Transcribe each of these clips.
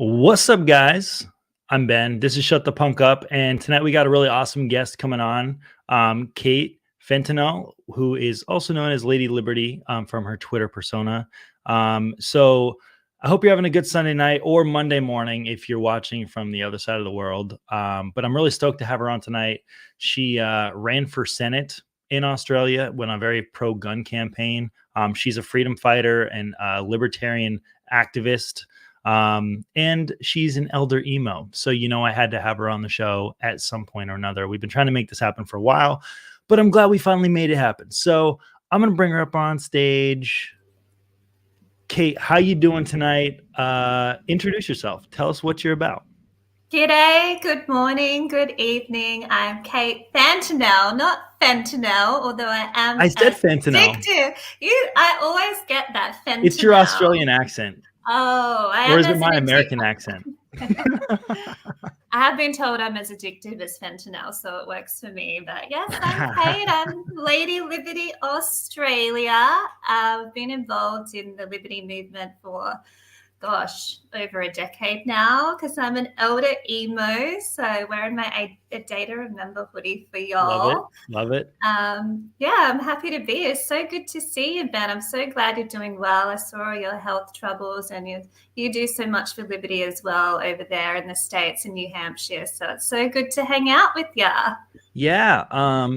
What's up, guys? I'm Ben. This is Shut the Punk Up, and tonight we got a really awesome guest coming on, Kate Fantinel, who is also known as Lady Liberty from her Twitter persona. So I hope you're having a good Sunday night or Monday morning if you're watching from the other side of the world. But I'm really stoked to have her on tonight. She ran for Senate in Australia, went on a very pro-gun campaign. She's a freedom fighter and libertarian activist. And she's an elder emo. So, I had to have her on the show at some point or another. We've been trying to make this happen for a while, but I'm glad we finally made it happen. So I'm going to bring her up on stage. Kate, how you doing tonight? Introduce yourself. Tell us what you're about. G'day, good morning, good evening. I'm Kate Fantinel, not Fantinel, although I said Fantinel. Addictive. I always get that Fantinel. It's your Australian accent. Oh, I am. Or is it my American accent? I have been told I'm as addictive as Fantinel, so it works for me. But yes, I'm Kate. I'm Lady Liberty Australia. I've been involved in the Liberty movement for over a decade now because I'm an elder emo. So wearing my A Data Remember hoodie for y'all. Love it. Yeah, I'm happy to be here. It's so good to see you, Ben. I'm so glad you're doing well. I saw your health troubles and you do so much for Liberty as well over there in the States in New Hampshire. So it's so good to hang out with you. Yeah.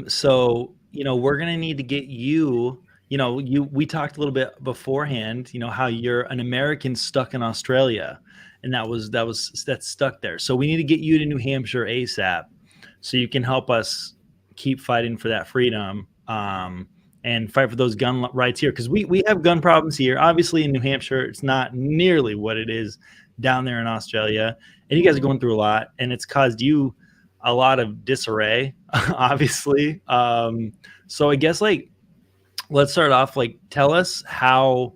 So, we're going to need to get you. We talked a little bit beforehand, how you're an American stuck in Australia, and that's stuck there. So we need to get you to New Hampshire ASAP so you can help us keep fighting for that freedom and fight for those gun rights here. Because we have gun problems here. Obviously in New Hampshire, it's not nearly what it is down there in Australia. And you guys are going through a lot, and it's caused you a lot of disarray, obviously. So I guess let's start off, tell us how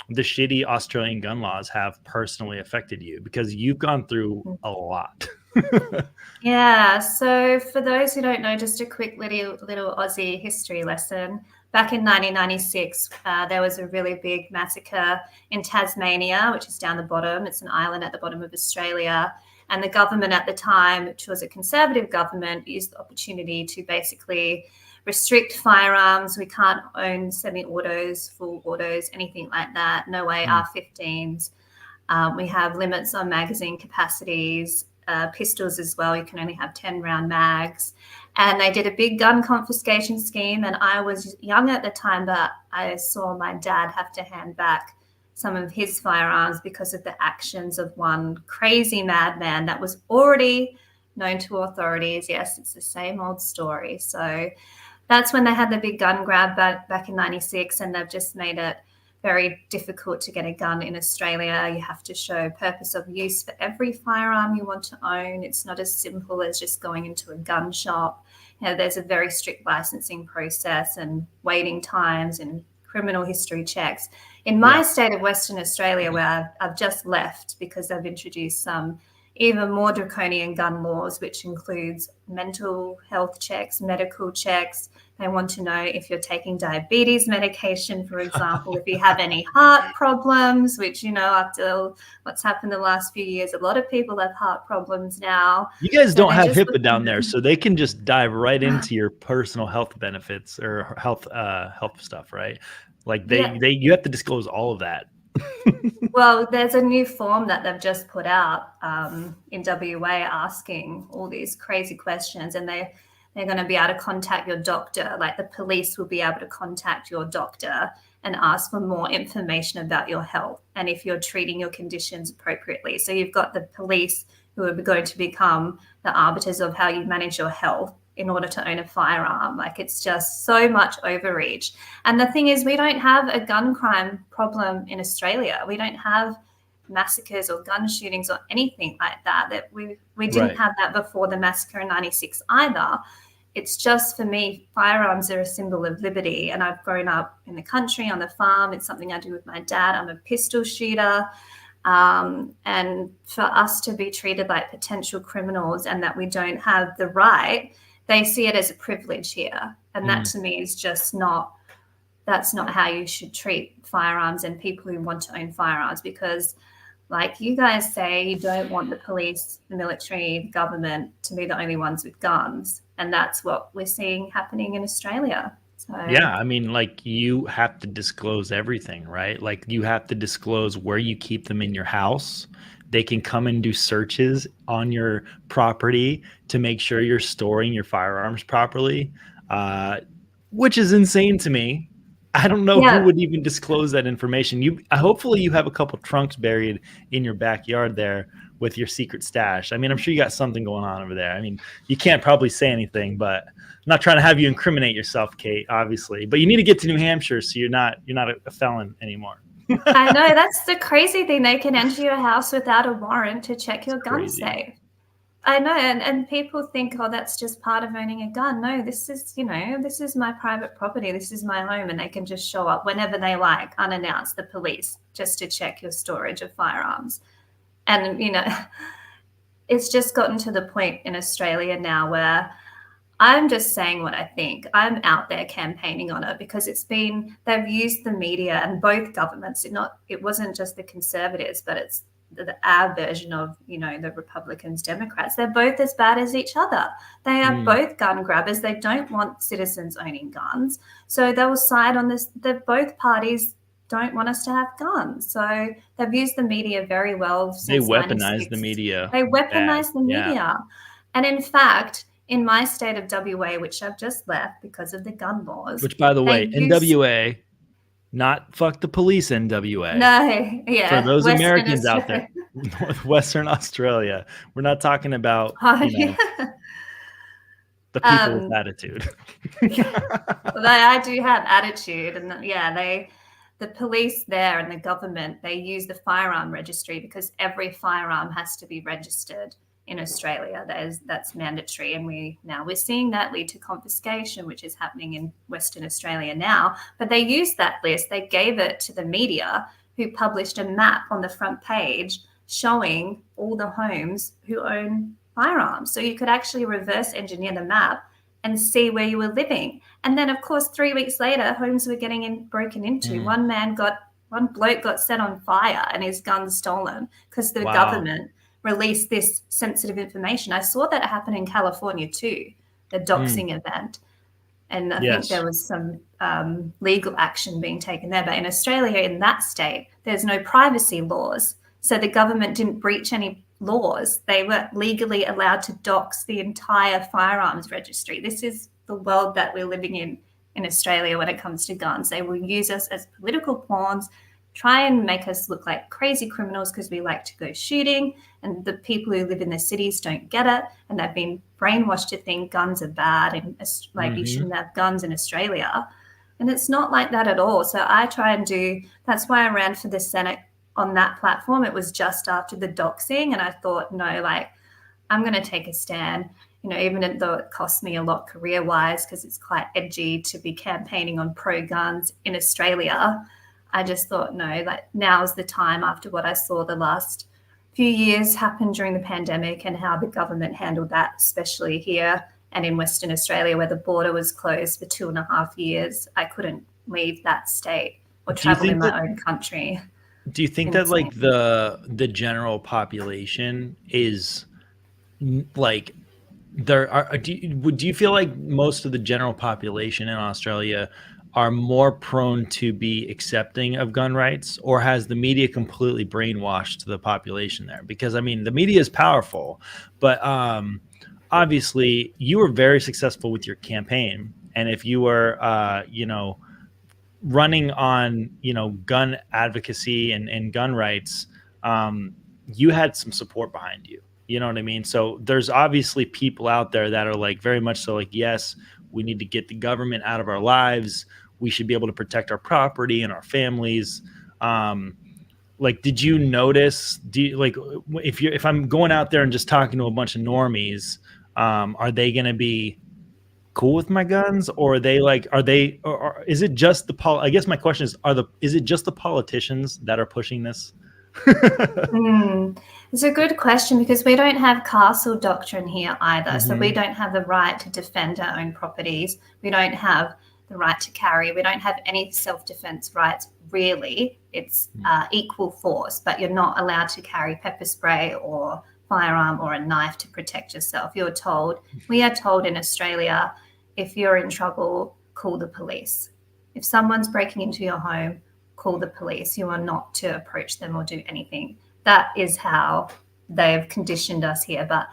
the shitty Australian gun laws have personally affected you, because you've gone through a lot. Yeah. So for those who don't know, just a quick little Aussie history lesson. Back in 1996, there was a really big massacre in Tasmania, which is down the bottom. It's an island at the bottom of Australia. And the government at the time, which was a conservative government, used the opportunity to basically restrict firearms. We can't own semi-autos, full autos, anything like that. No way R15s. We have limits on magazine capacities, pistols as well. You can only have 10-round mags. And they did a big gun confiscation scheme. And I was young at the time, but I saw my dad have to hand back some of his firearms because of the actions of one crazy madman that was already known to authorities. Yes, it's the same old story. So that's when they had the big gun grab back in 96, and they've just made it very difficult to get a gun in Australia. You have to show purpose of use for every firearm you want to own. It's not as simple as just going into a gun shop. There's a very strict licensing process and waiting times and criminal history checks. In my state of Western Australia, where I've just left because they've introduced some even more draconian gun laws, which includes mental health checks, medical checks. They want to know if you're taking diabetes medication, for example, if you have any heart problems, which, after what's happened the last few years, a lot of people have heart problems now. You guys don't have HIPAA down there, so they can just dive right into your personal health benefits or health stuff, right? You have to disclose all of that. Well, there's a new form that they've just put out in WA asking all these crazy questions, and they're going to be able to contact your doctor. Like the police will be able to contact your doctor and ask for more information about your health and if you're treating your conditions appropriately. So you've got the police who are going to become the arbiters of how you manage your health in order to own a firearm. It's just so much overreach. And the thing is, we don't have a gun crime problem in Australia. We don't have massacres or gun shootings or anything like that. We didn't have that before the massacre in 96 either. It's just, for me, firearms are a symbol of liberty. And I've grown up in the country, on the farm. It's something I do with my dad. I'm a pistol shooter. And for us to be treated like potential criminals and that we don't have the right, they see it as a privilege here. And that to me is just that's not how you should treat firearms and people who want to own firearms, because like you guys say, you don't want the police, the military, the government to be the only ones with guns. And that's what we're seeing happening in Australia. So Yeah, I mean, like you have to disclose everything, right? Like you have to disclose where you keep them in your house. They can come and do searches on your property to make sure you're storing your firearms properly, uh, which is insane to me. I don't know who yeah, would even disclose that information. Hopefully you have a couple trunks buried in your backyard there with your secret stash. I mean, I'm sure you got something going on over there. I mean, you can't probably say anything, but I'm not trying to have you incriminate yourself, Kate, obviously. But you need to get to New Hampshire so you're not a felon anymore. I know that's the crazy thing. They can enter your house without a warrant to check your gun safe. I know, and people think, oh, that's just part of owning a gun. No, this is, this is my private property. This is my home, and they can just show up whenever they like, unannounced, the police, just to check your storage of firearms. And, it's just gotten to the point in Australia now where I'm just saying what I think. I'm out there campaigning on it because they've used the media and both governments. It wasn't just the Conservatives, but it's our version of, the Republicans, Democrats. They're both as bad as each other. They are both gun grabbers. They don't want citizens owning guns. So they will side on this. Both parties don't want us to have guns. So they've used the media very well since They weaponize 96. the media. They weaponize the media. Yeah. And in fact, in my state of WA, which I've just left because of the gun laws. Which, by the way, NWA, not fuck the police NWA. No, yeah. For those Western Americans Australia. out there, Northwestern Australia, we're not talking about Yeah. the people with attitude. I do have attitude, and the police there and the government, they use the firearm registry because every firearm has to be registered in Australia. That's mandatory, and we're seeing that lead to confiscation, which is happening in Western Australia now. But they used that list, they gave it to the media, who published a map on the front page showing all the homes who own firearms. So you could actually reverse engineer the map and see where you were living. And then, of course, 3 weeks later, homes were getting broken into. One bloke got set on fire and his gun stolen because the government released this sensitive information. I saw that happen in California too, the doxing event. And I think there was some legal action being taken there. But in Australia, in that state, there's no privacy laws. So the government didn't breach any laws. They were legally allowed to dox the entire firearms registry. This is the world that we're living in Australia when it comes to guns. They will use us as political pawns, try and make us look like crazy criminals because we like to go shooting, and the people who live in the cities don't get it, and they've been brainwashed to think guns are bad and you shouldn't have guns in Australia. And it's not like that at all. So I try and that's why I ran for the Senate on that platform. It was just after the doxing, and I thought, no, I'm going to take a stand, even though it cost me a lot career-wise because it's quite edgy to be campaigning on pro-guns in Australia. I just thought, no, now's the time after what I saw the last few years happen during the pandemic and how the government handled that, especially here and in Western Australia where the border was closed for 2.5 years. I couldn't leave that state or travel in my own country. Do you think that the general population is do you feel like most of the general population in Australia are more prone to be accepting of gun rights, or has the media completely brainwashed the population there? Because I mean, the media is powerful, but obviously you were very successful with your campaign. And if you were, running on, gun advocacy and gun rights, you had some support behind you. You know what I mean? So there's obviously people out there that are very much so yes, we need to get the government out of our lives. We should be able to protect our property and our families. Did you notice, if I'm going out there and just talking to a bunch of normies, are they going to be cool with my guns, or are they or is it just I guess my question is, is it just the politicians that are pushing this? It's a good question because we don't have castle doctrine here either. So we don't have the right to defend our own properties. We don't have the right to carry. We don't have any self-defense rights, really. It's equal force, but you're not allowed to carry pepper spray or firearm or a knife to protect yourself. We are told in Australia, if you're in trouble, call the police. If someone's breaking into your home, call the police. You are not to approach them or do anything. That is how they've conditioned us here. But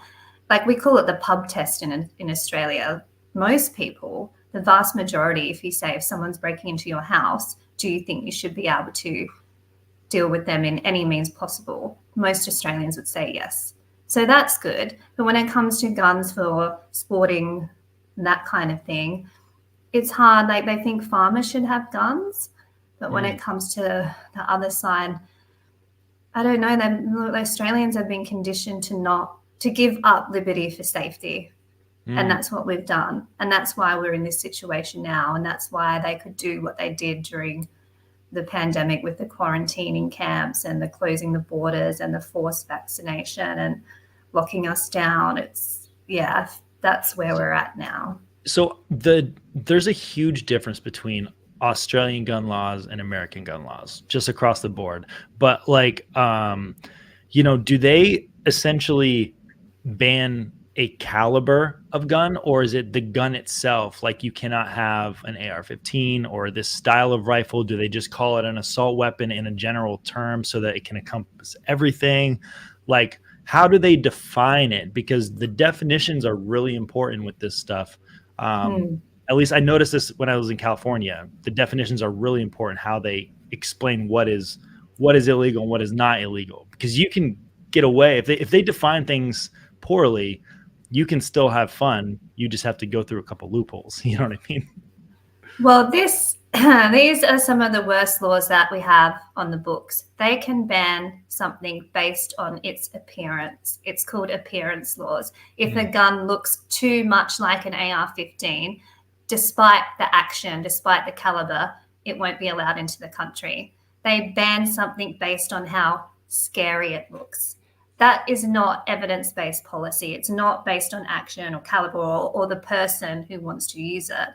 like we call it the pub test in Australia. Most people, the vast majority, if you say if someone's breaking into your house, do you think you should be able to deal with them in any means possible? Most Australians would say yes. So that's good. But when it comes to guns for sporting, that kind of thing, it's hard. Like they think farmers should have guns. But when it comes to the other side, I don't know. The Australians have been conditioned to give up liberty for safety. And that's what we've done. And that's why we're in this situation now. And that's why they could do what they did during the pandemic with the quarantining camps and the closing the borders and the forced vaccination and locking us down. That's where we're at now. So there's a huge difference between Australian gun laws and American gun laws just across the board. But like, do they essentially ban a caliber of gun, or is it the gun itself? Like you cannot have an AR-15 or this style of rifle. Do they just call it an assault weapon in a general term so that it can encompass everything? Like, how do they define it? Because the definitions are really important with this stuff. At least I noticed this when I was in California. The definitions are really important, how they explain what is illegal and what is not illegal, because you can get away if they define things poorly. You can still have fun. You just have to go through a couple loopholes. You know what I mean? Well, these are some of the worst laws that we have on the books. They can ban something based on its appearance. It's called appearance laws. If a gun looks too much like an AR-15, despite the action, despite the caliber, it won't be allowed into the country. They ban something based on how scary it looks. That is not evidence-based policy. It's not based on action or caliber or the person who wants to use it.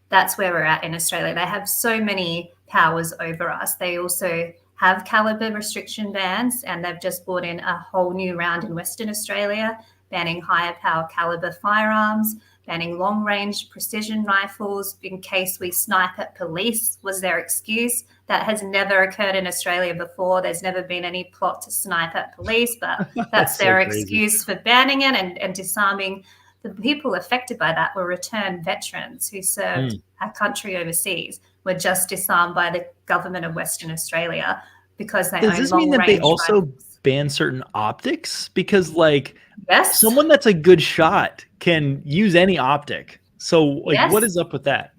That's where we're at in Australia. They have so many powers over us. They also have caliber restriction bans, and they've just brought in a whole new round in Western Australia, banning higher power caliber firearms, banning long-range precision rifles in case we snipe at police was their excuse. That has never occurred in Australia before. There's never been any plot to snipe at police, but that's their excuse for banning it and disarming. The people affected by that were returned veterans who served our country overseas, were just disarmed by the government of Western Australia because they own long-range rifles. Does this mean that they also ban certain optics? Because yes, someone that's a good shot can use any optic. So what is up with that?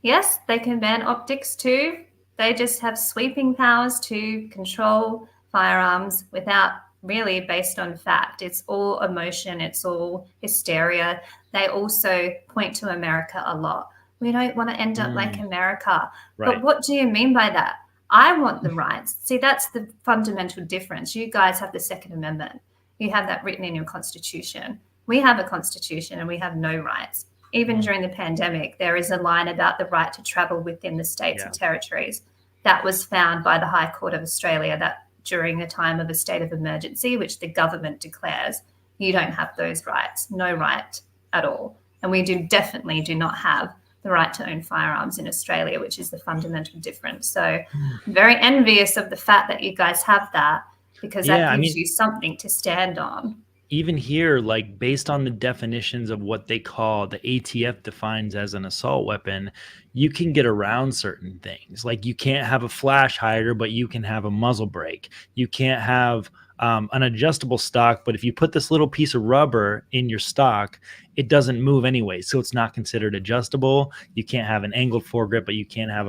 Yes, they can ban optics too. They just have sweeping powers to control firearms without really based on fact. It's all emotion. It's all hysteria. They also point to America a lot. We don't want to end up like America. Right. But what do you mean by that? I want the rights. See, that's the fundamental difference. You guys have the Second Amendment. You have that written in your constitution. We have a constitution and we have no rights. Even during the pandemic, there is a line about the right to travel within the states and territories. That was found by the High Court of Australia that during a time of a state of emergency, which the government declares, you don't have those rights, no right at all. And we definitely do not have the right to own firearms in Australia, which is the fundamental difference. So I'm very envious of the fact that you guys have that, because that gives you something to stand on. Even here, like based on the definitions of what they call the ATF defines as an assault weapon, you can get around certain things. Like you can't have a flash hider, but you can have a muzzle brake. You can't have an adjustable stock, but if you put this little piece of rubber in your stock, it doesn't move anyway, so it's not considered adjustable. You can't have an angled foregrip, but you can have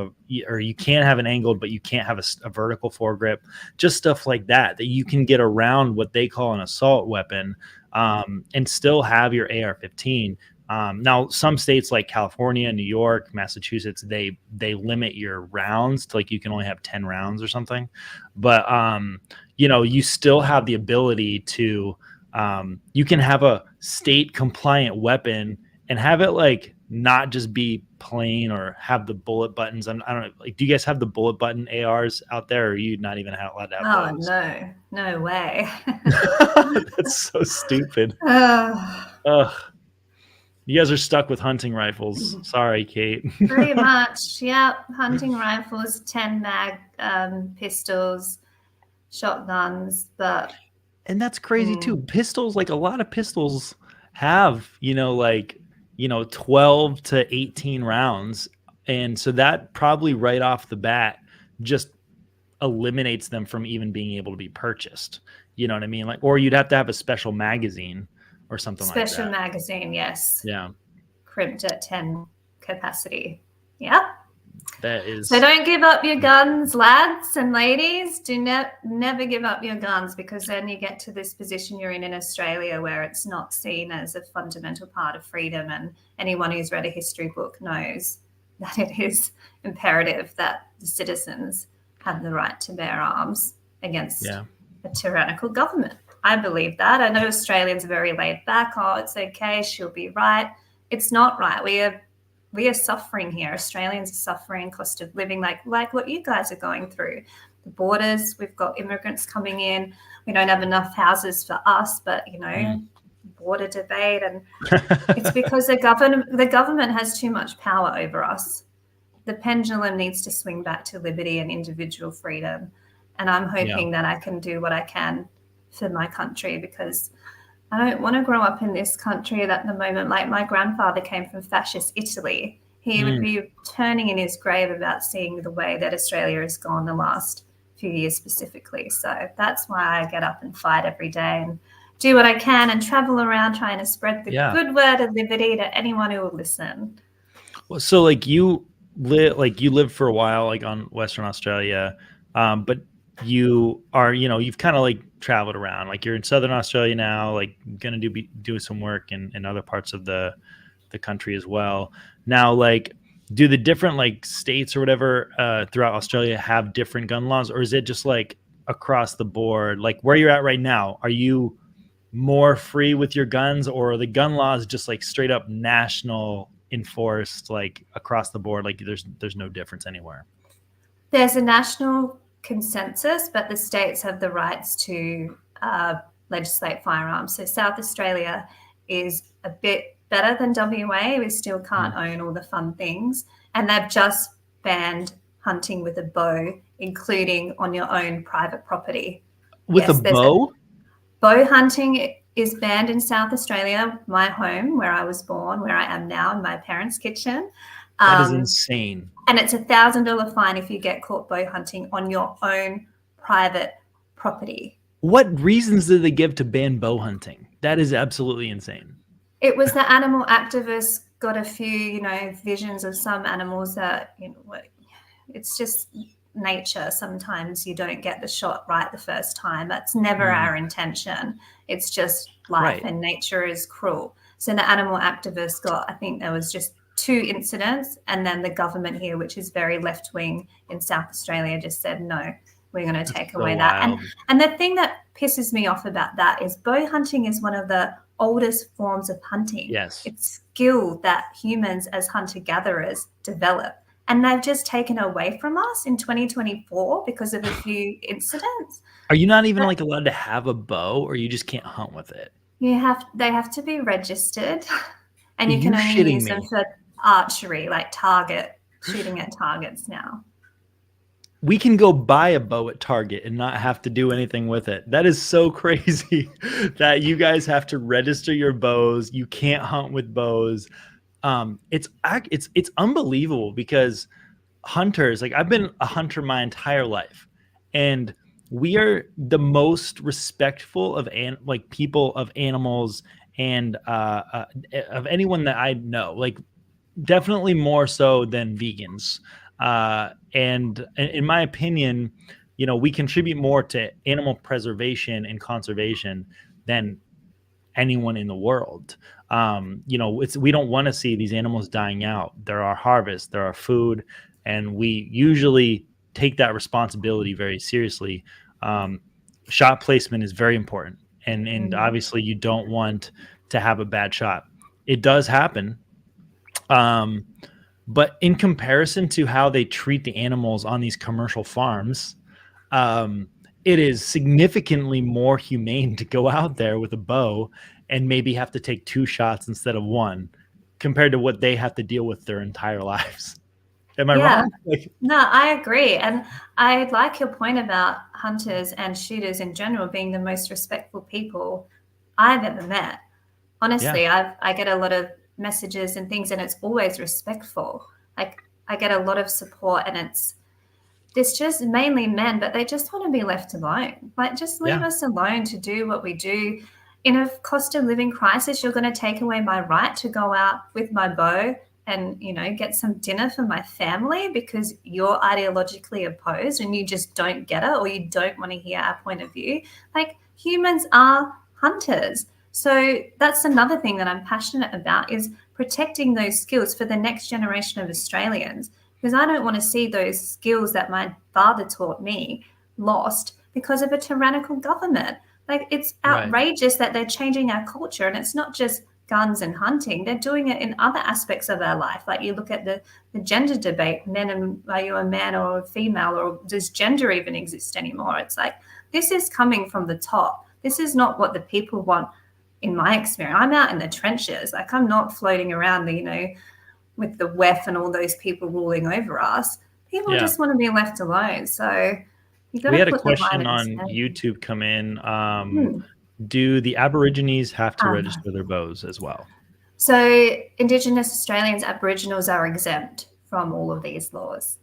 an angled, but you can't have a vertical foregrip. Just stuff like that you can get around what they call an assault weapon, and still have your AR-15. Now, some states like California, New York, Massachusetts, they limit your rounds to you can only have 10 rounds or something. But you still have the ability to you can have a state compliant weapon and have it not just be plain or have the bullet buttons. I don't know. Like, do you guys have the bullet button ARs out there, or are you not even allowed to have Oh, those? no way. That's so stupid. Oh, Ugh. You guys are stuck with hunting rifles. Sorry, Kate. pretty much. Yep. Hunting rifles, 10 mag pistols, shotguns. But And that's crazy too. Pistols, like a lot of pistols have, 12 to 18 rounds. And so that probably right off the bat just eliminates them from even being able to be purchased. You know what I mean? Like, or you'd have to have a special magazine or something like that. special magazine, yes. Yeah. Crimped at 10 capacity. Yeah. That is. So don't give up your guns, lads and ladies. Do never give up your guns, because then you get to this position you're in Australia where it's not seen as a fundamental part of freedom. And anyone who's read a history book knows that it is imperative that the citizens have the right to bear arms against a tyrannical government. I believe that. I know Australians are very laid back. Oh, it's okay. She'll be right. It's not right. We are suffering here. Australians are suffering, cost of living, like what you guys are going through. The borders, we've got immigrants coming in. We don't have enough houses for us, but, border debate. And it's because the government has too much power over us. The pendulum needs to swing back to liberty and individual freedom. And I'm hoping that I can do what I can for my country, because I don't want to grow up in this country at the moment. Like, my grandfather came from fascist Italy. He would be turning in his grave about seeing the way that Australia has gone the last few years specifically. So that's why I get up and fight every day and do what I can and travel around trying to spread the good word of liberty to anyone who will listen. Well, so you lived for a while, like on Western Australia, but you are, you've kind of traveled around. Like, you're in Southern Australia now, like gonna do some work in other parts of the country as well. Now, do the different states or whatever throughout Australia have different gun laws, or is it just across the board? Like, where you're at right now, are you more free with your guns, or are the gun laws just straight up national enforced, across the board? There's no difference anywhere. There's a national consensus, but the states have the rights to legislate firearms. So South Australia is a bit better than WA. We still can't own all the fun things. And they've just banned hunting with a bow, including on your own private property. With a bow? Bow hunting is banned in South Australia, my home, where I was born, where I am now in my parents' kitchen. That is insane. And it's $1,000 fine if you get caught bow hunting on your own private property. What reasons did they give to ban bow hunting? That is absolutely insane. It was the animal activists got a few, visions of some animals that, it's just nature. Sometimes you don't get the shot right the first time. That's never our intention. It's just life, and nature is cruel. So the animal activists got, I think there was just 2 incidents, and then the government here, which is very left-wing in South Australia, just said, no, we're going to take away that. And the thing that pisses me off about that is bow hunting is one of the oldest forms of hunting. Yes. It's skill that humans as hunter-gatherers develop. And they've just taken away from us in 2024 because of a few incidents. Are you not even allowed to have a bow, or you just can't hunt with it? They have to be registered, and you can only use them for archery, shooting at targets now. We can go buy a bow at Target and not have to do anything with it. That is so crazy that you guys have to register your bows. You can't hunt with bows. It's unbelievable, because hunters, I've been a hunter my entire life, and we are the most respectful of people, of animals, and of anyone that I know. Definitely more so than vegans. And in my opinion, we contribute more to animal preservation and conservation than anyone in the world. We don't want to see these animals dying out. They're our harvest, they're our food, and we usually take that responsibility very seriously. Shot placement is very important, and obviously you don't want to have a bad shot. It does happen. But in comparison to how they treat the animals on these commercial farms, it is significantly more humane to go out there with a bow and maybe have to take 2 shots instead of 1 compared to what they have to deal with their entire lives. Am I wrong? No, I agree. And I like your point about hunters and shooters in general being the most respectful people I've ever met. Honestly, I get a lot of messages and things, and it's always respectful. Like, I get a lot of support, and it's just mainly men, but they just want to be left alone. Like, just leave us alone to do what we do. In a cost of living crisis, you're going to take away my right to go out with my bow and, get some dinner for my family because you're ideologically opposed and you just don't get it, or you don't want to hear our point of view. Like, humans are hunters. So that's another thing that I'm passionate about, is protecting those skills for the next generation of Australians, because I don't want to see those skills that my father taught me lost because of a tyrannical government. Like, it's outrageous that they're changing our culture, and it's not just guns and hunting. They're doing it in other aspects of our life. Like, you look at the gender debate, are you a man or a female, or does gender even exist anymore? It's like, this is coming from the top. This is not what the people want. In my experience, I'm out in the trenches. Like, I'm not floating around, with the WEF and all those people ruling over us. People just want to be left alone. So we had a question on YouTube come in. Do the Aborigines have to register their bows as well? So Indigenous Australians, Aboriginals are exempt from all of these laws.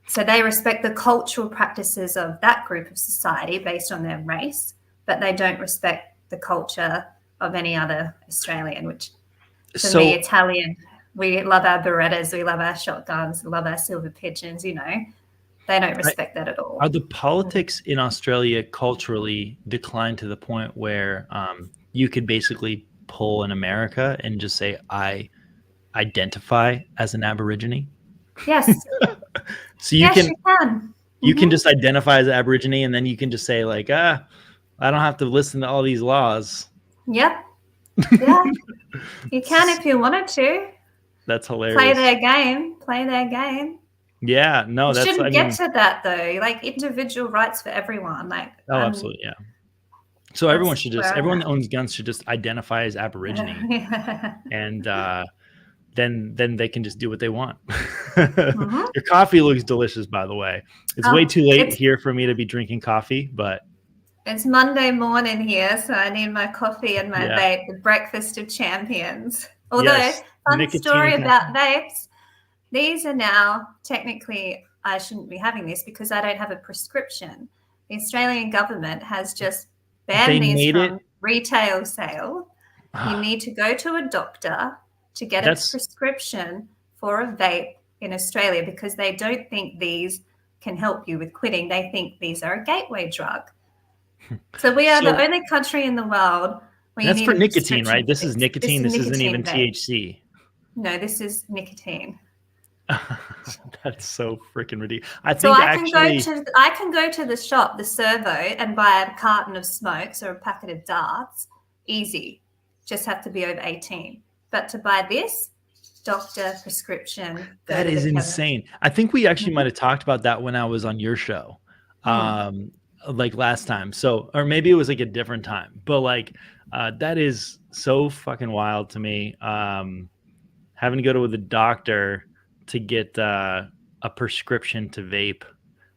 So they respect the cultural practices of that group of society based on their race, but they don't respect the culture of any other Australian, which for me, Italian, we love our Berettas, we love our shotguns, we love our silver pigeons, they don't respect that at all. Are the politics in Australia culturally declined to the point where you could basically pull in America and just say, I identify as an Aborigine? Yes. So you can. You can just identify as Aborigine, and then you can just say, like, I don't have to listen to all these laws. Yep. Yeah. You can if you wanted to. That's hilarious. Play their game. Yeah, no, you shouldn't get to that though. Like, individual rights for everyone. Like, absolutely, yeah. So everyone that owns guns should just identify as Aborigine, and then they can just do what they want. Your coffee looks delicious, by the way. It's way too late here for me to be drinking coffee, but it's Monday morning here, so I need my coffee and my vape, the breakfast of champions. Although, fun story about vapes, these are now, technically, I shouldn't be having this because I don't have a prescription. The Australian government has just banned these from retail sale. You need to go to a doctor to get a prescription for a vape in Australia because they don't think these can help you with quitting. They think these are a gateway drug. So we are the only country in the world where you need for nicotine, right? This is nicotine. This isn't even THC. No, this is nicotine. That's so freaking ridiculous. I can go to the shop, the servo, and buy a carton of smokes or a packet of darts. Easy. Just have to be over 18. But to buy this, doctor prescription. That is insane. I think we actually might have talked about that when I was on your show. Like last time. So, or maybe it was like a different time, but like, that is so fucking wild to me. Having to go to the doctor to get a prescription to vape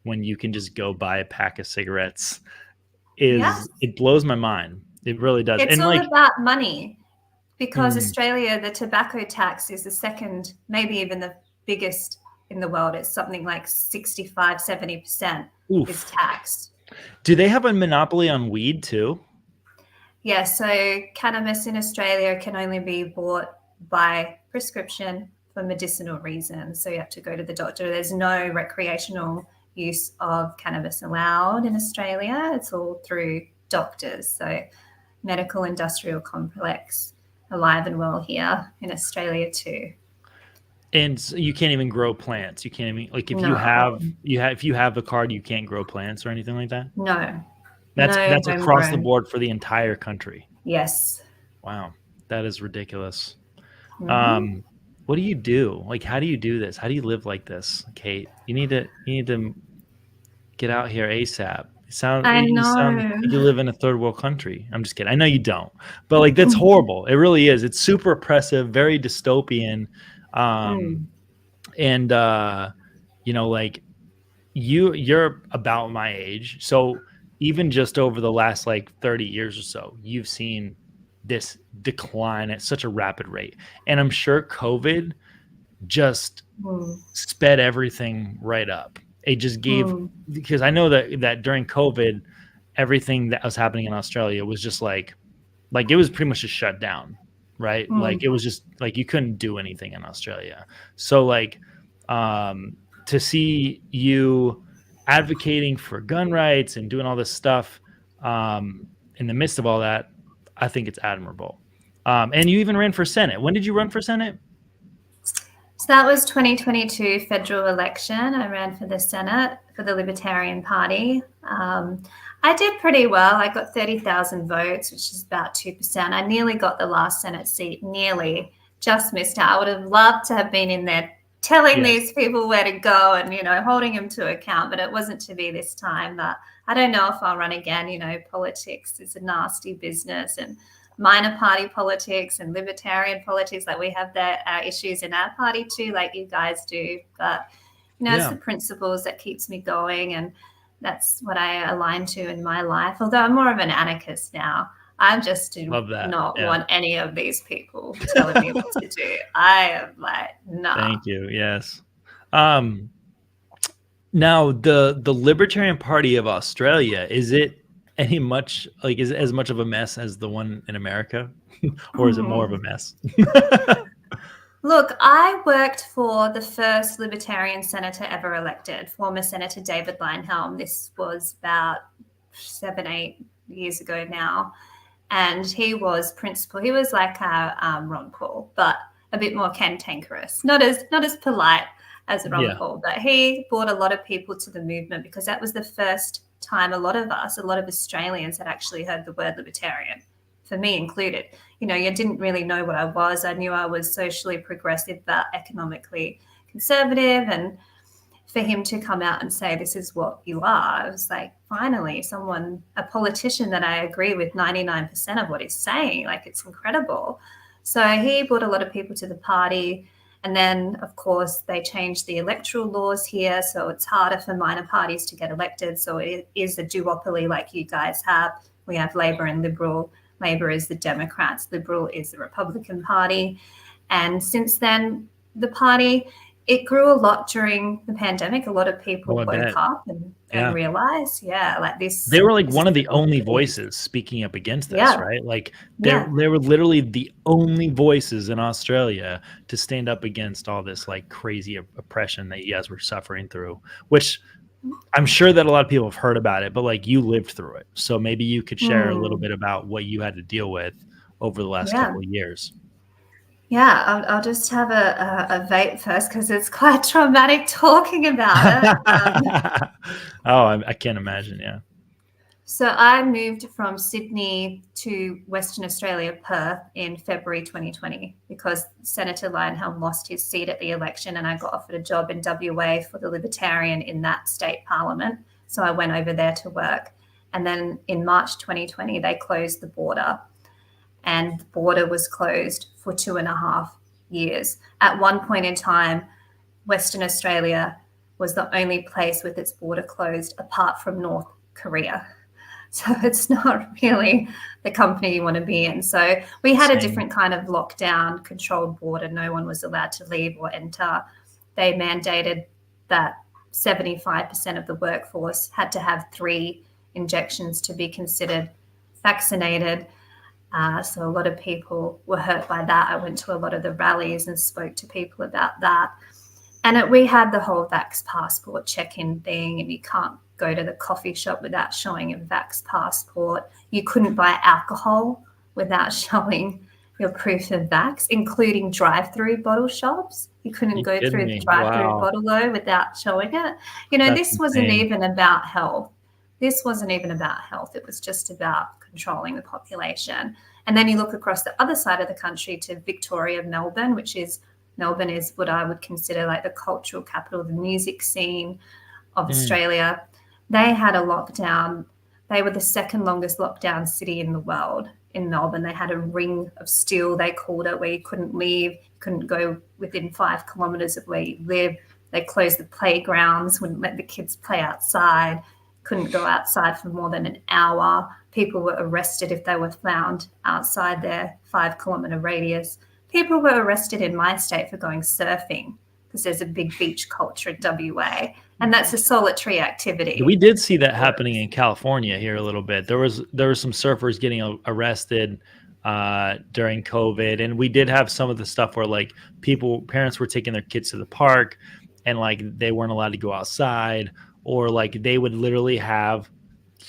when you can just go buy a pack of cigarettes it blows my mind. It really does. It's all about money because Australia, the tobacco tax is the second, maybe even the biggest in the world. It's something like 65, 70% is taxed. Do they have a monopoly on weed too? Yeah, so cannabis in Australia can only be bought by prescription for medicinal reasons. So you have to go to the doctor. There's no recreational use of cannabis allowed in Australia. It's all through doctors. So medical industrial complex, alive and well here in Australia too. And so you can't even grow plants. You can't even if you have a card, you can't grow plants or anything like that. No, that's across the board for the entire country. Yes. Wow, that is ridiculous. what do you do? Like, how do you do this? How do you live like this, Kate? You need to get out here ASAP. I You sound like you know. live in a third world country. I'm just kidding. I know you don't, but like that's horrible. It really is. It's super oppressive, very dystopian. Mm, And you know, like you're about my age. So even just over the last like 30 years or so, you've seen this decline at such a rapid rate. And I'm sure COVID just mm, sped everything right up. It just gave, mm, because I know that during COVID, everything that was happening in Australia was just like it was pretty much just shut down, right? Like mm. it was just like you couldn't do anything in Australia. So like to see you advocating for gun rights and doing all this stuff in the midst of all that, I think it's admirable. And you even ran for Senate. When did you run for Senate? So that was 2022 federal election. I ran for the Senate for the Libertarian Party. I did pretty well. I got 30,000 votes, which is about 2%. I nearly got the last Senate seat, nearly, just missed out. I would have loved to have been in there telling these people where to go and, holding them to account, but it wasn't to be this time. But I don't know if I'll run again. Politics is a nasty business, and minor party politics and libertarian politics, like we have our issues in our party too, like you guys do. But it's the principles that keeps me going, and that's what I align to in my life. Although I'm more of an anarchist now. I just do not want any of these people telling me what to do. I am like, nah. Thank you. Yes. Now the Libertarian Party of Australia, is it is it as much of a mess as the one in America? Or is it more of a mess? Look, I worked for the first Libertarian senator ever elected, former Senator David Leyonhjelm. This was about 7-8 years ago now. And he was principal. He was like our Ron Paul, but a bit more cantankerous. Not as polite as Ron Paul, but he brought a lot of people to the movement because that was the first time a lot of Australians had actually heard the word libertarian, for me included. You didn't really know what I was. I knew I was socially progressive, but economically conservative. And for him to come out and say, this is what you are, I was like, finally, a politician that I agree with 99% of what he's saying. Like, it's incredible. So he brought a lot of people to the party. And then, of course, they changed the electoral laws here. So it's harder for minor parties to get elected. So it is a duopoly like you guys have. We have Labor and Liberal. Labor is the Democrats. Liberal is the Republican Party. And since then, the party, it grew a lot during the pandemic. A lot of people woke up and realized, like this. They were like one of the only voices speaking up against this, right? Like they were literally the only voices in Australia to stand up against all this like crazy oppression that you guys were suffering through, which I'm sure that a lot of people have heard about it, but like you lived through it. So maybe you could share a little bit about what you had to deal with over the last couple of years. Yeah, I'll just have a vape first because it's quite traumatic talking about it. I can't imagine, yeah. So I moved from Sydney to Western Australia, Perth, in February 2020 because Senator Leyonhjelm lost his seat at the election and I got offered a job in WA for the Libertarian in that state parliament. So I went over there to work. And then in March 2020, they closed the border. And the border was closed for 2.5 years. At one point in time, Western Australia was the only place with its border closed apart from North Korea. So it's not really the company you want to be in. So we had a different kind of lockdown, controlled border. No one was allowed to leave or enter. They mandated that 75% of the workforce had to have 3 injections to be considered vaccinated. So a lot of people were hurt by that. I went to a lot of the rallies and spoke to people about that. And we had the whole Vax passport check-in thing, and you can't go to the coffee shop without showing a Vax passport. You couldn't buy alcohol without showing your proof of Vax, including drive-through bottle shops. You couldn't go through the drive-through bottle though without showing it. This wasn't even about health. This wasn't even about health. It was just about controlling the population. And then you look across the other side of the country to Victoria, Melbourne, which is Melbourne is what I would consider like the cultural capital, the music scene of Australia. They had a lockdown. They were the second longest lockdown city in the world in Melbourne. They had a ring of steel, they called it, where you couldn't leave, couldn't go within 5 kilometres of where you live. They closed the playgrounds, wouldn't let the kids play outside, couldn't go outside for more than an hour. People were arrested if they were found outside their 5 kilometre radius. People were arrested in my state for going surfing because there's a big beach culture in WA, and that's a solitary activity. We did see that happening in California here a little bit. There was some surfers getting arrested during COVID, and we did have some of the stuff where like parents were taking their kids to the park and like they weren't allowed to go outside, or like they would literally have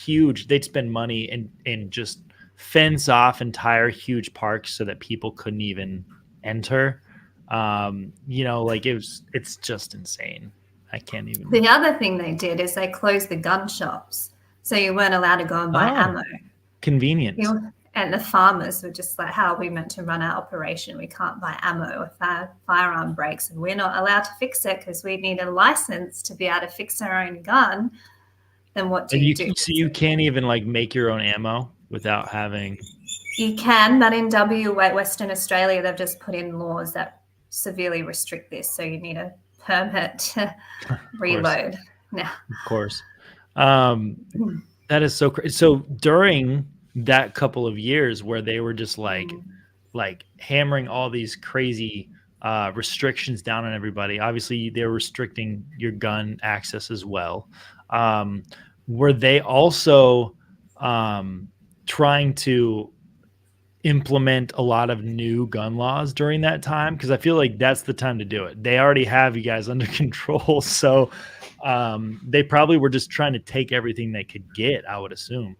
they'd spend money and just fence off entire huge parks so that people couldn't even enter. Like it's just insane. I can't even. The other thing they did is they closed the gun shops, so you weren't allowed to go and buy ammo. Convenient. And the farmers were just like, how are we meant to run our operation? We can't buy ammo if our firearm breaks, and we're not allowed to fix it because we need a license to be able to fix our own gun. Then what do you do? So you can't even like make your own ammo without having. You can, but in WA, Western Australia, they've just put in laws that severely restrict this. So you need a permit to reload. Now, of course, that is so crazy. So during that couple of years where they were just like hammering all these crazy restrictions down on everybody, obviously they're restricting your gun access as well. Were they also trying to implement a lot of new gun laws during that time? Because I feel like that's the time to do it. They already have you guys under control. So they probably were just trying to take everything they could get, I would assume.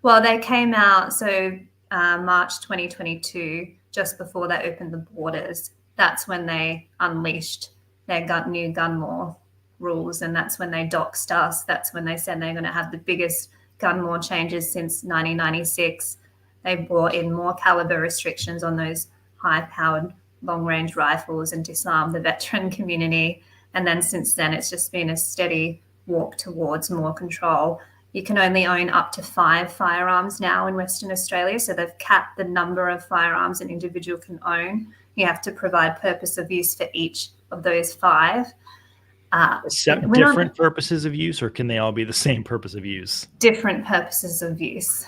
Well, they came out, so March 2022, just before they opened the borders, that's when they unleashed their new gun law rules, and that's when they doxed us. That's when they said they're going to have the biggest gun law changes since 1996. They brought in more caliber restrictions on those high-powered long-range rifles and disarmed the veteran community. And then since then, it's just been a steady walk towards more control. You can only own up to 5 firearms now in Western Australia, so they've capped the number of firearms an individual can own. You have to provide purpose of use for each of those 5. Different purposes of use, or can they all be the same purpose of use? Different purposes of use.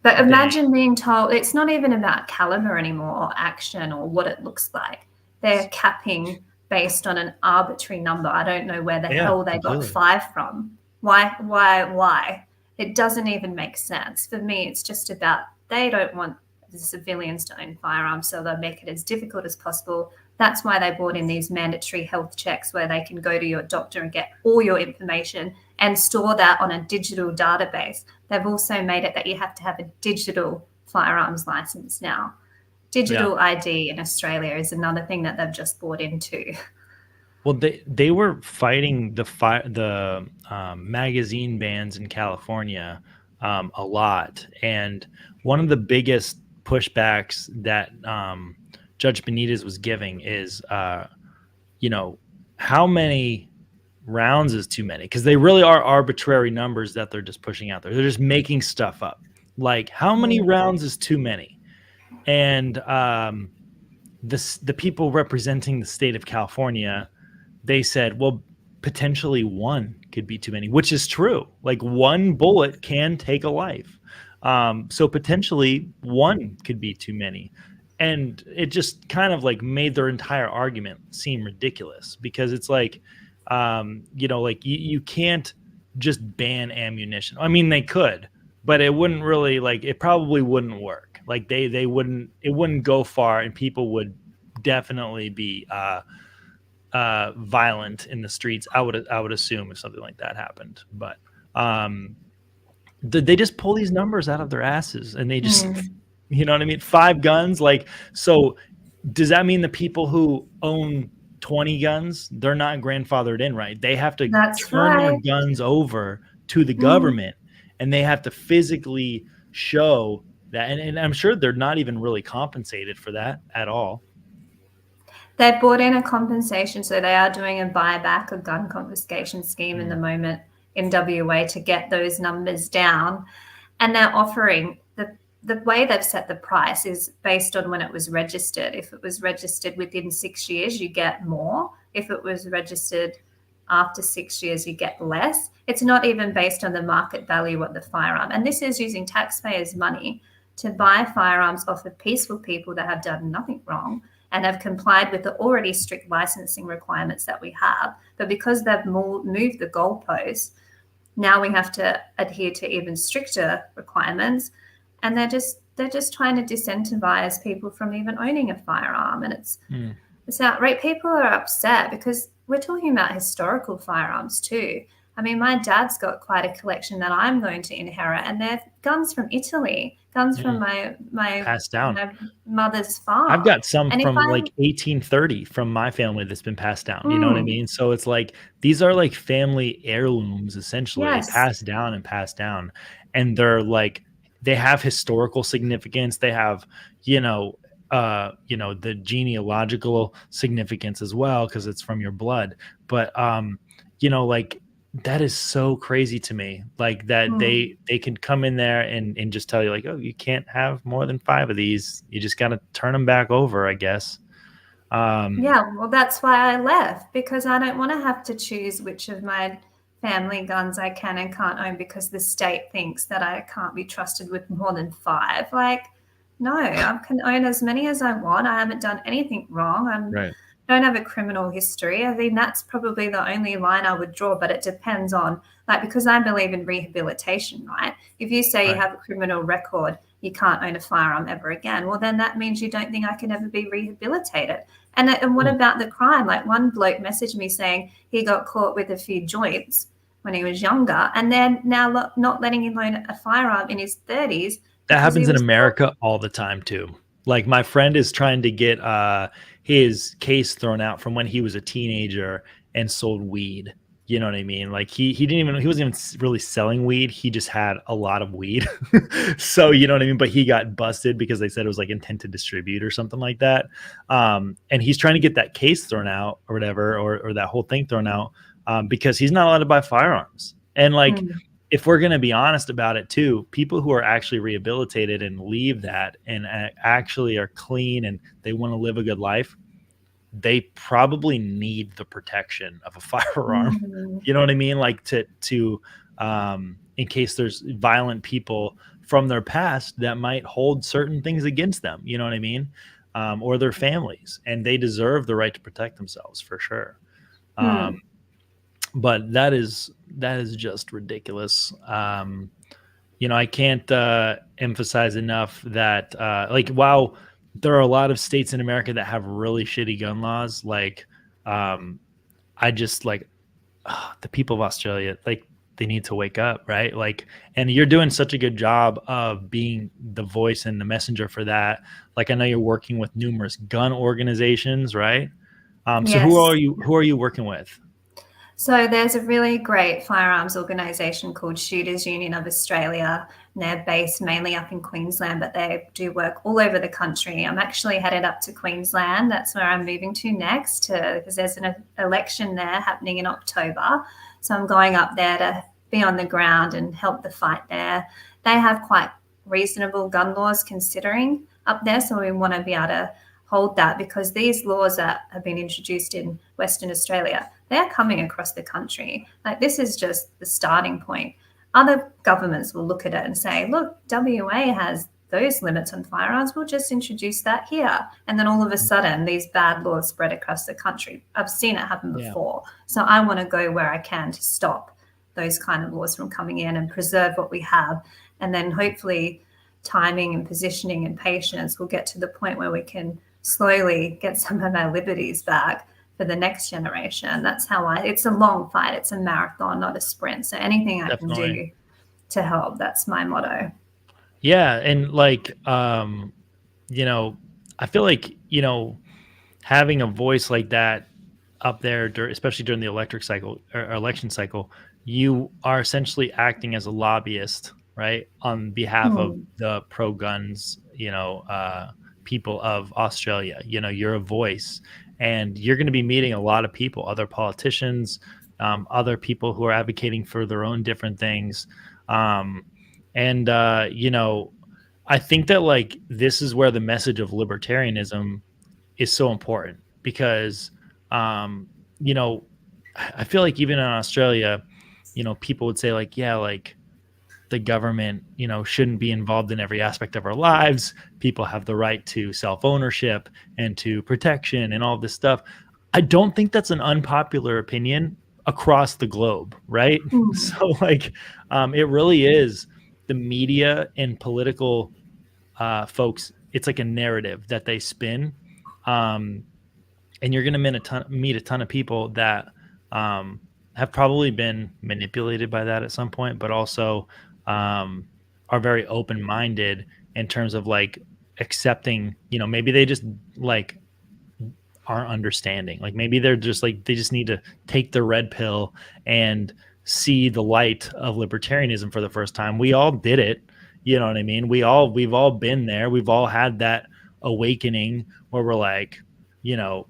But imagine being told it's not even about caliber anymore or action or what it looks like. They're capping based on an arbitrary number. I don't know where the hell they got 5 from. Why? It doesn't even make sense. For me, it's just about they don't want the civilians to own firearms, so they'll make it as difficult as possible. That's why they brought in these mandatory health checks where they can go to your doctor and get all your information and store that on a digital database. They've also made it that you have to have a digital firearms license now. Digital ID in Australia is another thing that they've just bought into. Well, they were fighting the magazine bans in California a lot, and one of the biggest pushbacks that Judge Benitez was giving is, how many rounds is too many? Because they really are arbitrary numbers that they're just pushing out there. They're just making stuff up. Like, how many rounds is too many? And the people representing the state of California, they said, well, potentially 1 could be too many, which is true. Like 1 bullet can take a life. So potentially 1 could be too many. And it just kind of like made their entire argument seem ridiculous, because it's like, you can't just ban ammunition. I mean, they could, but it wouldn't really it probably wouldn't work. Like it wouldn't go far, and people would definitely be violent in the streets. I would assume if something like that happened, but they just pull these numbers out of their asses, and they just, you know what I mean? 5 guns. So does that mean the people who own 20 guns, they're not grandfathered in, right? They have to turn their guns over to the government, and they have to physically show that. And I'm sure they're not even really compensated for that at all. They brought in a compensation, so they are doing a buyback, a gun confiscation scheme in the moment in WA to get those numbers down. And they're offering the way they've set the price is based on when it was registered. If it was registered within 6 years, you get more. If it was registered after 6 years, you get less. It's not even based on the market value of the firearm. And this is using taxpayers' money to buy firearms off of peaceful people that have done nothing wrong and have complied with the already strict licensing requirements that we have. But because they've moved the goalposts, now we have to adhere to even stricter requirements. And they're just trying to disincentivize people from even owning a firearm. And it's outright. People are upset because we're talking about historical firearms too. I mean, my dad's got quite a collection that I'm going to inherit, and they're guns from Italy, guns from my passed down mother's farm. I've got some from like 1830 from my family that's been passed down. You know what I mean? So it's like these are like family heirlooms essentially, passed down and passed down, and they're like they have historical significance. They have the genealogical significance as well because it's from your blood. But like that is so crazy to me, like that they can come in there and just tell you like, oh, you can't have more than 5 of these. You just got to turn them back over, I guess. Well, that's why I left, because I don't want to have to choose which of my family guns I can and can't own because the state thinks that I can't be trusted with more than 5. Like, no, I can own as many as I want. I haven't done anything wrong. I don't have a criminal history. I mean, that's probably the only line I would draw, but it depends on, like, because I believe in rehabilitation, right? If you say you have a criminal record, you can't own a firearm ever again. Well, then that means you don't think I can ever be rehabilitated. And what about the crime? Like, one bloke messaged me saying he got caught with a few joints when he was younger, and then now not letting him own a firearm in his 30s. That happens in America all the time too. Like my friend is trying to get his case thrown out from when he was a teenager and sold weed. You know what I mean? Like he wasn't even really selling weed. He just had a lot of weed. So, you know what I mean? But he got busted because they said it was like intent to distribute or something like that. And he's trying to get that case thrown out or whatever, or that whole thing thrown out because he's not allowed to buy firearms. And like, if we're going to be honest about it too, people who are actually rehabilitated and leave that and actually are clean and they want to live a good life, they probably need the protection of a firearm. You know what I mean? Like to in case there's violent people from their past that might hold certain things against them, you know what I mean? Or their families, and they deserve the right to protect themselves for sure. But that is just ridiculous. I can't emphasize enough that while there are a lot of states in America that have really shitty gun laws, like I just like the people of Australia, like they need to wake up, right? Like, and you're doing such a good job of being the voice and the messenger for that. Like I know you're working with numerous gun organizations, right? So who are you working with? So there's a really great firearms organisation called Shooters Union of Australia, and they're based mainly up in Queensland, but they do work all over the country. I'm actually headed up to Queensland. That's where I'm moving to next, because there's an election there happening in October. So I'm going up there to be on the ground and help the fight there. They have quite reasonable gun laws considering up there, so we want to be able to hold that, because these laws that have been introduced in Western Australia, they're coming across the country. Like, this is just the starting point. Other governments will look at it and say, look, WA has those limits on firearms, we'll just introduce that here. And then all of a sudden, these bad laws spread across the country. I've seen it happen before. So I want to go where I can to stop those kind of laws from coming in and preserve what we have. And then hopefully timing and positioning and patience will get to the point where we can slowly get some of our liberties back for the next generation. That's how it's a long fight. It's a marathon, not a sprint. So anything I can do to help, that's my motto. Yeah. And like, I feel like, having a voice like that up there, especially during the election cycle, you are essentially acting as a lobbyist, right? On behalf of the pro guns, people of Australia. You know, you're a voice, and you're going to be meeting a lot of people, other politicians, other people who are advocating for their own different things. And you know, I think that like this is where the message of libertarianism is so important because, you know, I feel like even in Australia, you know, people would say like, yeah, like the government, you know, shouldn't be involved in every aspect of our lives. People have the right to self-ownership and to protection and all this stuff. I don't think that's an unpopular opinion across the globe, right? So like, it really is the media and political folks. It's like a narrative that they spin, um, and you're going to meet a ton of people that have probably been manipulated by that at some point, but also are very open minded in terms of like accepting. You know, maybe they just like aren't understanding. Like maybe they're just like they just need to take the red pill and see the light of libertarianism for the first time. We all did it. You know what I mean? We've all been there. We've all had that awakening where we're like, you know,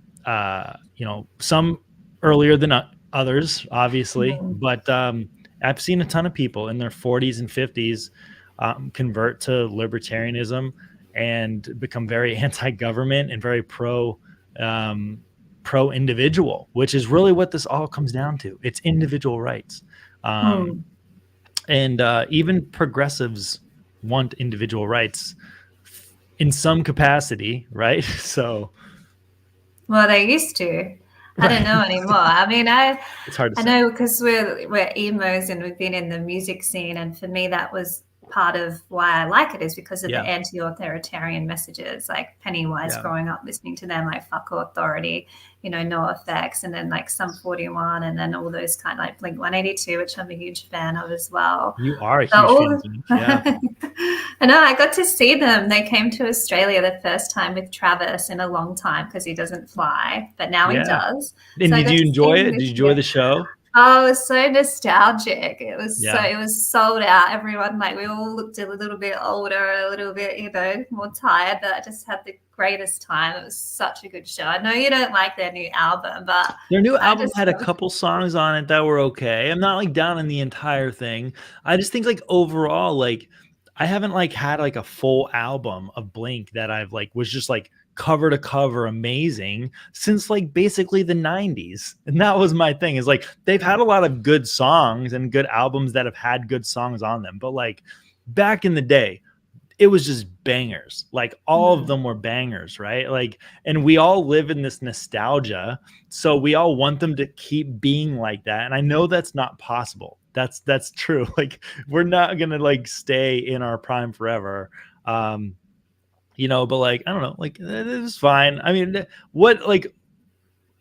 some earlier than others, obviously, but I've seen a ton of people in their 40s and 50s convert to libertarianism and become very anti-government and very pro individual, which is really what this all comes down to. It's individual rights. And even progressives want individual rights in some capacity, right? So, well, they used to. I don't know anymore. I mean, it's hard to I say. know because we're emos and we've been in the music scene, and for me that was part of why I like it is because of the anti-authoritarian messages, like Pennywise growing up listening to them, like fuck authority, you know, no effects, and then like Sum 41, and then all those kind of like Blink 182, which I'm a huge fan of as well. You are a huge fan of them. Yeah. I know, I got to see them. They came to Australia the first time with Travis in a long time because he doesn't fly, but now he does. And did you enjoy it? Did you enjoy the show? Oh, it was so nostalgic. It was it was sold out. Everyone, like, we all looked a little bit older, a little bit, you know, more tired, but I just had the greatest time. It was such a good show. I know you don't like their new album, but their new album had a couple songs on it that were okay. I'm not like down in the entire thing. I just think like overall, like I haven't like had like a full album of Blink that I've like was just like cover to cover amazing since like basically the 90s. And that was my thing, is like they've had a lot of good songs and good albums that have had good songs on them, but like back in the day it was just bangers. Like all of them were bangers, right? Like, and we all live in this nostalgia, so we all want them to keep being like that. And I know that's not possible. That's true. Like we're not gonna like stay in our prime forever. You know, but like, I don't know, like it was fine. I mean, what, like,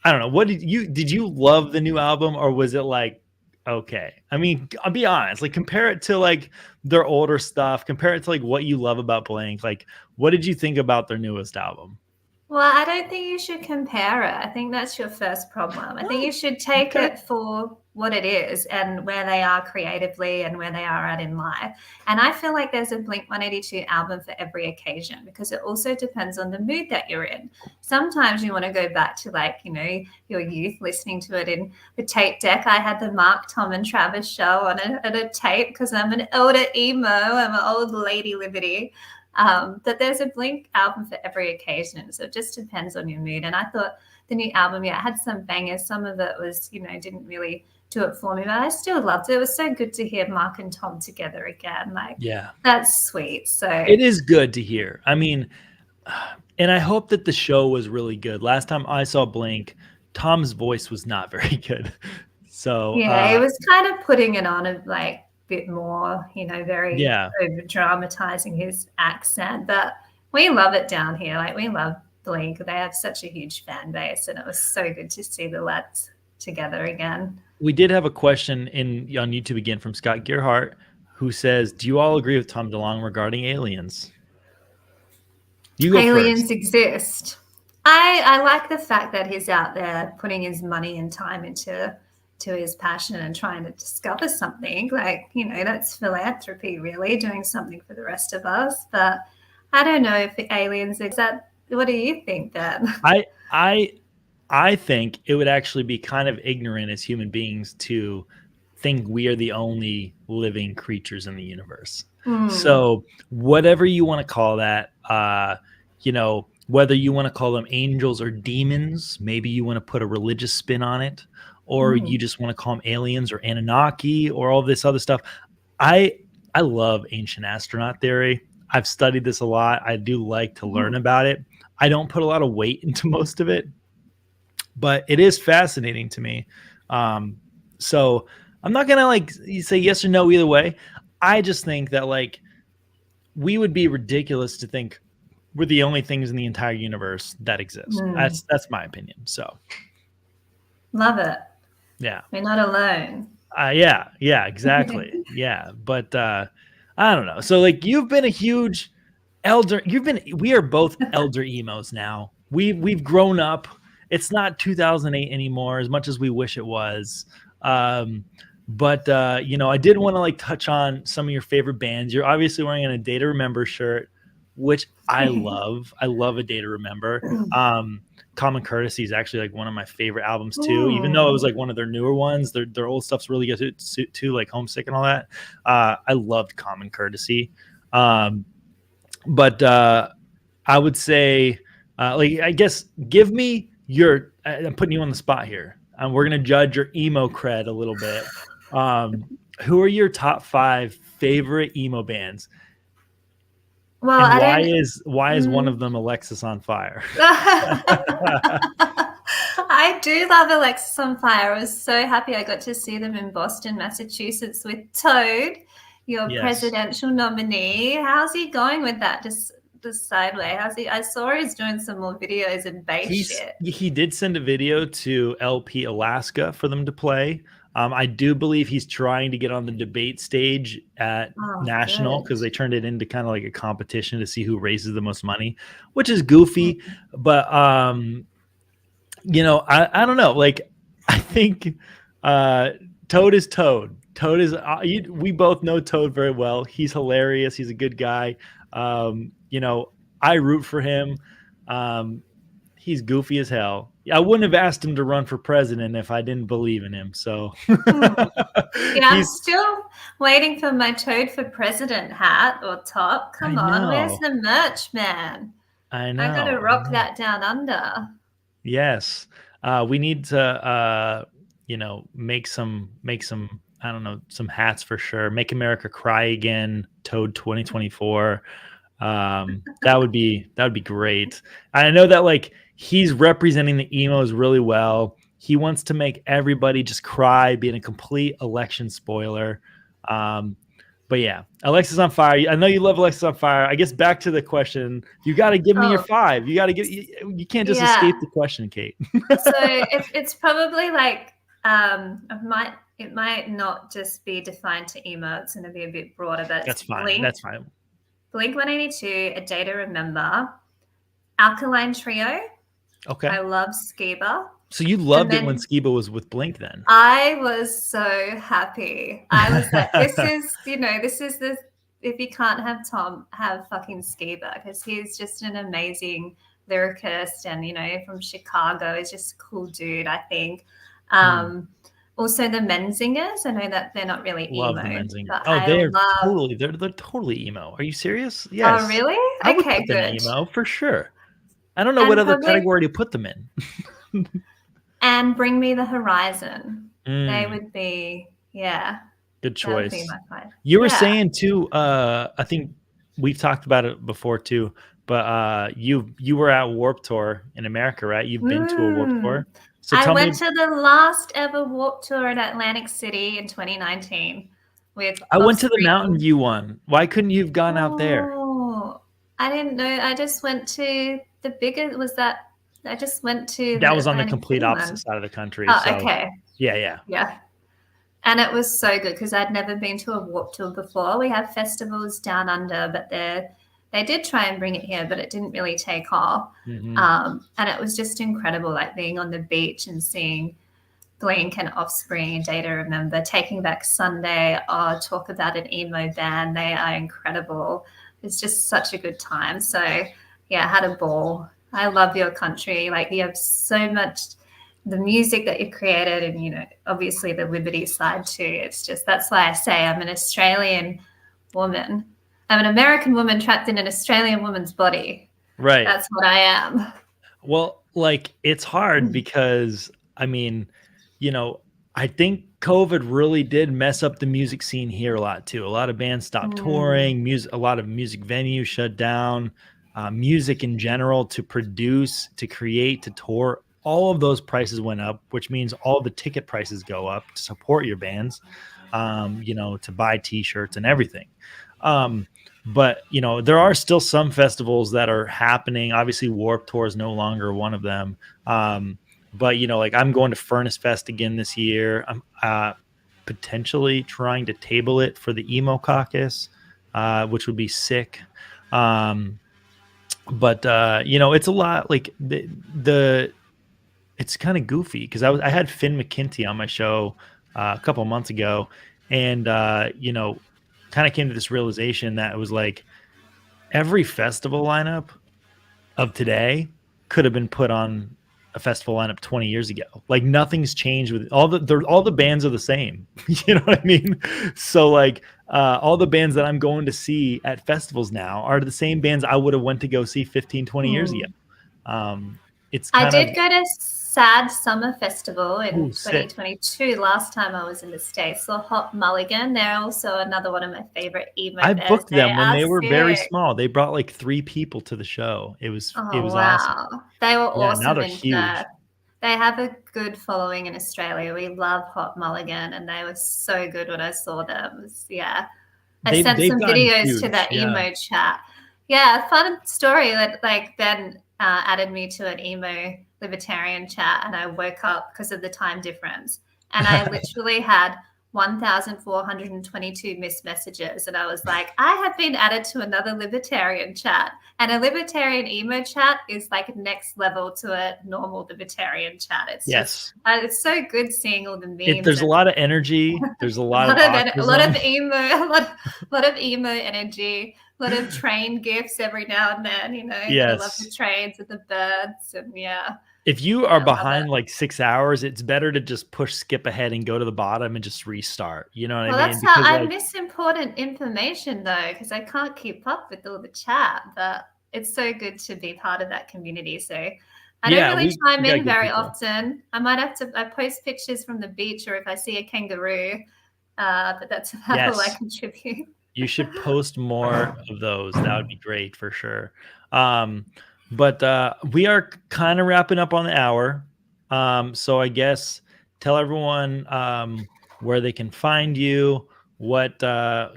I don't know. What did you love the new album, or was it like, okay? I mean, I'll be honest, like compare it to like their older stuff, compare it to like what you love about Blink. Like, what did you think about their newest album? Well, I don't think you should compare it. I think that's your first problem. I think you should take it for what it is and where they are creatively and where they are at in life. And I feel like there's a Blink 182 album for every occasion, because it also depends on the mood that you're in. Sometimes you want to go back to, like, you know, your youth, listening to it in the tape deck. I had the Mark, Tom and Travis show on a tape because I'm an older emo. I'm an old lady Liberty. But there's a Blink album for every occasion. So it just depends on your mood. And I thought the new album, it had some bangers. Some of it was, you know, didn't really do it for me, but I still loved it. It was so good to hear Mark and Tom together again. Like, that's sweet. So it is good to hear. I mean, and I hope that the show was really good. Last time I saw Blink, Tom's voice was not very good. So yeah, it was kind of putting it on a like bit more, you know, very over dramatizing his accent. But we love it down here. Like, we love Blink. They have such a huge fan base, and it was so good to see the lads together again. We did have a question on YouTube again from Scott Gearhart, who says, do you all agree with Tom DeLonge regarding aliens? You go aliens first. Exist. I like the fact that he's out there putting his money and time into his passion and trying to discover something. Like, you know, that's philanthropy, really, doing something for the rest of us. But I don't know if aliens exist. What do you think, Dan? I think it would actually be kind of ignorant as human beings to think we are the only living creatures in the universe. So whatever you want to call that, whether you want to call them angels or demons, maybe you want to put a religious spin on it, or you just want to call them aliens or Anunnaki or all this other stuff. I love ancient astronaut theory. I've studied this a lot. I do like to learn about it. I don't put a lot of weight into most of it, but it is fascinating to me. So I'm not gonna say yes or no either way. I just think that we would be ridiculous to think we're the only things in the entire universe that exist. That's my opinion. So love it. Yeah, we're not alone. Yeah, exactly. Yeah, but I don't know. So you've been a huge elder. We are both elder emos now. We've grown up. It's not 2008 anymore, as much as we wish it was. But I did want to touch on some of your favorite bands. You're obviously wearing a Day to Remember shirt, which I love. I love A Day to Remember. Common Courtesy is actually one of my favorite albums too, even though it was one of their newer ones. Their old stuff's really good too, like Homesick and all that. I loved Common Courtesy. But I would say, I guess, give me your. I'm putting you on the spot here. We're gonna judge your emo cred a little bit. Who are your top 5 favorite emo bands? Well, and why is one of them Alexis on Fire? I do love Alexis on Fire. I was so happy I got to see them in Boston, Massachusetts with Toad, your presidential nominee. How's he going with that? Just sideways. I saw he's doing some more videos and bass shit. He did send a video to LP Alaska for them to play. I do believe he's trying to get on the debate stage at National, because they turned it into kind of like a competition to see who raises the most money, which is goofy. But I don't know. I think Toad is Toad. Toad is we both know Toad very well. He's hilarious. He's a good guy. I root for him. He's goofy as hell. I wouldn't have asked him to run for president if I didn't believe in him. So I'm still waiting for my Toad for President hat or top. Come on, where's the merch, man? I know. I gotta rock that down under. Yes. We need to make some I don't know, some hats for sure. Make America Cry Again, Toad 2024. That would be great. I know that he's representing the emos really well. He wants to make everybody just cry, being a complete election spoiler. But yeah, Alexis on Fire. I know you love Alexis on Fire. I guess back to the question, you got to give me your 5. You got to you can't just escape the question, Kate. So it's probably it might not just be defined to emo. It's going to be a bit broader, but that's fine. That's fine. Blink-182, A Day to Remember, Alkaline Trio. Okay. I love Skiba. So you loved it when Skiba was with Blink then? I was so happy. I was like, this is if you can't have Tom, have fucking Skiba, because he's just an amazing lyricist and, from Chicago. He's just a cool dude, I think. Also, the Menzingers. I know that they're not really emo. Love the Menzingers. They're totally emo. Are you serious? Yes. Oh, really? I would put them emo for sure. I don't know what other category to put them in. And Bring Me the Horizon. They would be, good choice. That would be my 5. You were saying too. I think we've talked about it before too. But you were at Warped Tour in America, right? You've been to a Warped Tour. So I went to the last ever Warped Tour in Atlantic City in 2019. I went to the Mountain View one. Why couldn't you have gone out there? Oh, I didn't know. I just went to the bigger. Was that? I just went to. That was on the complete opposite side of the country. Oh, okay. Yeah. And it was so good because I'd never been to a Warped Tour before. We have festivals down under, but they did try and bring it here, but it didn't really take off. And it was just incredible, being on the beach and seeing Blink and Offspring, Day to Remember, Taking Back Sunday. Oh, talk about an emo band. They are incredible. It's just such a good time. So yeah, I had a ball. I love your country. Like, you have so much, the music that you created, and, you know, obviously the liberty side too. It's just, that's why I say I'm an Australian woman. I'm an American woman trapped in an Australian woman's body. Right. That's what I am. Well, like, it's hard because, I mean, you know, I think COVID really did mess up the music scene here a lot too. A lot of bands stopped touring, a lot of music venues shut down, music in general, to produce, to create, to tour. All of those prices went up, which means all the ticket prices go up to support your bands, you know, to buy t-shirts and everything. But, you know, there are still some festivals that are happening. Obviously, Warped Tour is no longer one of them. But, you know, like, I'm going to Furnace Fest again this year. I'm potentially trying to table it for the Emo Caucus, which would be sick. But you know, it's a lot, like, it's kind of goofy because I had Finn McKenty on my show a couple months ago, and you know, kind of came to this realization that it was like every festival lineup of today could have been put on a festival lineup 20 years ago. Like, nothing's changed with all the bands are the same. You know what I mean? So, like, all the bands that I'm going to see at festivals now are the same bands I would have went to go see 15, 20 years ago. It's I did go to Sad Summer Festival in 2022. Last time I was in the States. So Hot Mulligan, they're also another one of my favorite emo bands. I booked them when they were very small. They brought like 3 people to the show. It was awesome. They were awesome. Now they're huge. They have a good following in Australia. We love Hot Mulligan, and they were so good when I saw them. I sent some videos to that emo chat. Yeah, fun story that, like, Ben added me to an emo libertarian chat, and I woke up because of the time difference, and I literally had 1,422 missed messages, and I was like, I have been added to another libertarian chat, and a libertarian emo chat is like next level to a normal libertarian chat. It's just, it's so good seeing all the memes. There's a lot of energy. There's a lot of emo, a lot of emo energy. A lot of train gifs every now and then, you know. I love the trains with the birds, and if you are behind like 6 hours, it's better to just skip ahead and go to the bottom and just restart. You know what I mean? That's how I miss important information, though, because I can't keep up with all the chat. But it's so good to be part of that community. So I don't really chime in very often. I might have to. I post pictures from the beach, or if I see a kangaroo. But that's about all I contribute. You should post more of those. That would be great for sure. But we are kind of wrapping up on the hour. So I guess tell everyone where they can find you, what they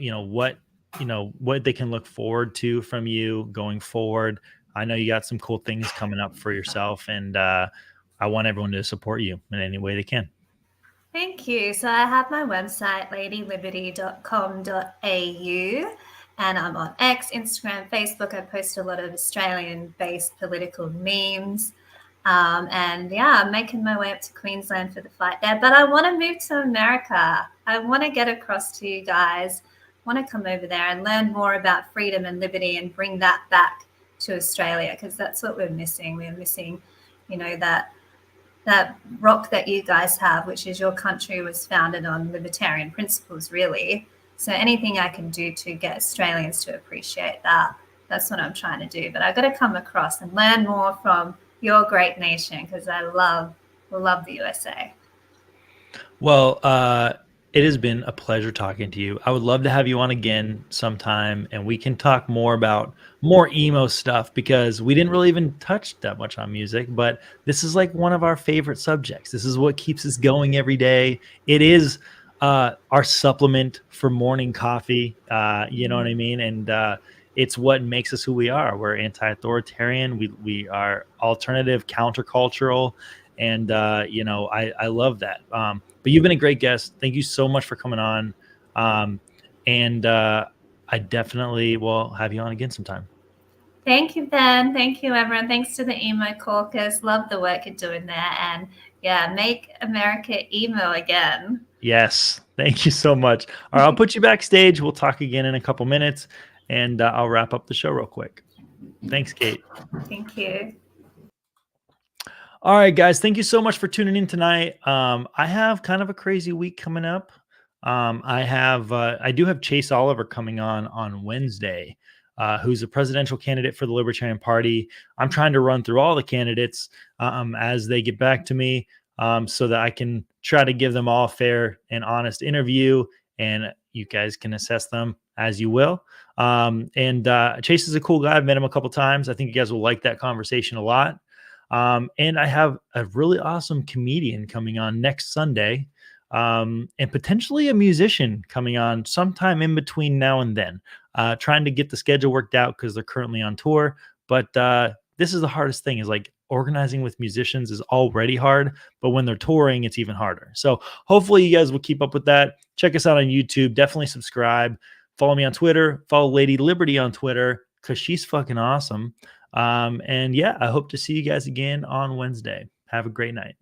can look forward to from you going forward. I know you got some cool things coming up for yourself, and I want everyone to support you in any way they can. Thank you. So I have my website, ladyliberty.com.au, and I'm on X, Instagram, Facebook. I post a lot of Australian-based political memes. I'm making my way up to Queensland for the fight there. But I want to move to America. I want to get across to you guys. I want to come over there and learn more about freedom and liberty and bring that back to Australia, because that's what we're missing. We're missing, that rock that you guys have, which is your country was founded on libertarian principles, really. So anything I can do to get Australians to appreciate that, that's what I'm trying to do. But I've got to come across and learn more from your great nation, because I love the USA. Well, it has been a pleasure talking to you. I would love to have you on again sometime, and we can talk more about more emo stuff, because we didn't really even touch that much on music, but this is like one of our favorite subjects. This is what keeps us going every day. It is our supplement for morning coffee. You know what I mean? And it's what makes us who we are. We're anti-authoritarian. We are alternative, countercultural. And, I love that. But you've been a great guest. Thank you so much for coming on. I definitely will have you on again sometime. Thank you, Ben. Thank you, everyone. Thanks to the Emo Caucus. Love the work you're doing there. And yeah, make America emo again. Yes. Thank you so much. All right, I'll put you backstage. We'll talk again in a couple minutes, and I'll wrap up the show real quick. Thanks, Kate. Thank you. All right, guys. Thank you so much for tuning in tonight. I have kind of a crazy week coming up. I do have Chase Oliver coming on Wednesday, who's a presidential candidate for the Libertarian Party. I'm trying to run through all the candidates as they get back to me, so that I can try to give them all a fair and honest interview, and you guys can assess them as you will. And Chase is a cool guy. I've met him a couple times. I think you guys will like that conversation a lot. And I have a really awesome comedian coming on next Sunday, and potentially a musician coming on sometime in between now and then. Trying to get the schedule worked out because they're currently on tour. But this is the hardest thing, is like organizing with musicians is already hard, but when they're touring, it's even harder. So hopefully you guys will keep up with that. Check us out on YouTube. Definitely subscribe. Follow me on Twitter. Follow Lady Liberty on Twitter because she's fucking awesome. And yeah, I hope to see you guys again on Wednesday. Have a great night.